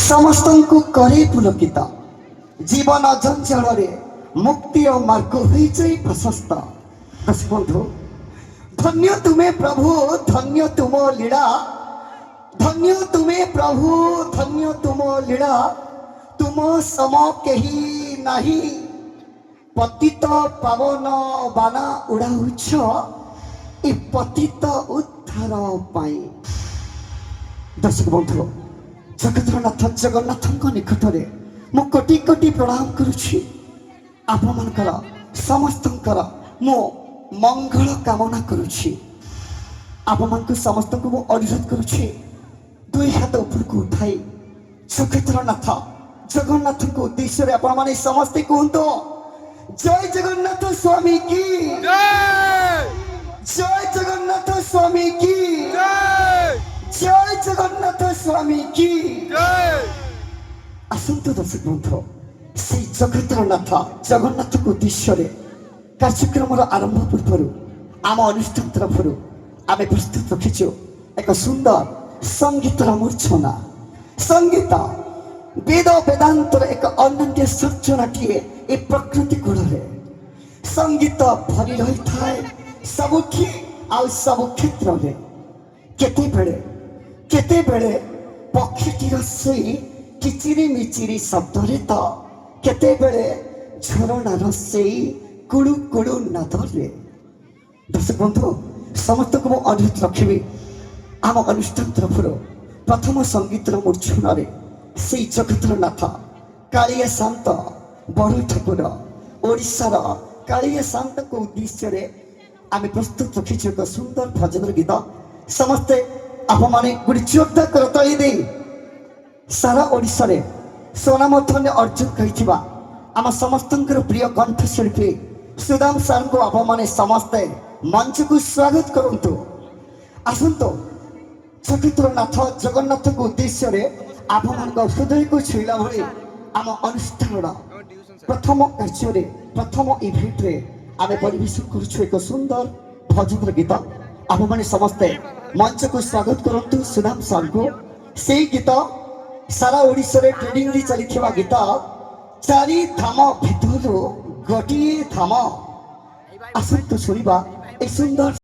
समस्त को करे पुलकित जीवन जंजाल मुक्ति मार्ग हो प्रशस्त। बस बंधु धन्य तुम्हें प्रभु धन्य तुम लीला धन्य तुम्हें प्रभु धन्य तुम लीला तुम सम कही नहीं पतित पावन बाना उड़ाउछ ए पतित उद्धार पाई। दर्शक बंधु जगतरनाथ जगन्नाथ निकट में मु कोटि कोटि प्रणाम करुछि। आपमनकर समस्तंकर मु मंगल कामना करुछि। आपमनकु समस्त को मु अनुरोध करुछि दुई हाथ ऊपर को उठाई जगतरनाथ जगन्नाथ को उद्देश्य रे आपण माने समस्त कहंतो जय जगन्नाथ स्वामी की जय, जय जगन्नाथ स्वामी की जय, जय जगन्नाथ स्वामी की जय। आसंत दर्शक बंधु से जगतरनाथ जगन्नाथ को उद्देश्य रे कार्यक्रम आरंभ पूर्व आम अनुष्ठान तरफ आम प्रस्तुत रखीचु एक सुंदर संगीतर मूर्छना। संगीत वेद वेदांतर एक अनन्य सृजनाटीए ए प्रकृति कूल संगीत भरी रही थाए सबुठी आउ सब क्षेत्र में। केते बेले पक्षीटीर से किचिरी मिचिरी शब्द तो केते बेले झरणार से कुड़ू कुड़ू नादरे। दर्शक बंधु समस्त को अनुरोध रखी आम अनुष्ठान तरफ प्रथम संगीतर मूर्छन से जगतरनाथ कालिया शांत बड़ ठाकुर ओडिशार कालिया शांत को उद्देश्य रे आम प्रस्तुत रखीचु एक सुंदर भजन गीत। समस्ते आप माने गोटे जोरदार करताली दे सारा ओडिशा रे सोनामधन्य अर्जुन कही आम समस्त प्रिय कंठशिल्पी सुदाम सार को आप माने समस्ते मंच को स्वागत करंतु। आसंतु जगतरनाथ जगन्नाथ को उद्देश्य रे आप हृदय को छुईला भली आम अनुष्ठान प्रथम कार्य प्रथम इवेंट रे आम परिवेशन करुछु एक सुंदर भजन गीत। आप माने समस्ते मंच को स्वागत करंतु सुदाम सार को। से गीत सारा ओडिशा रे ट्रेडिंग रे चलीथिबा गीत चारि धाम भितर गोटिए धाम। आसंतु सुनिबा एक सुंदर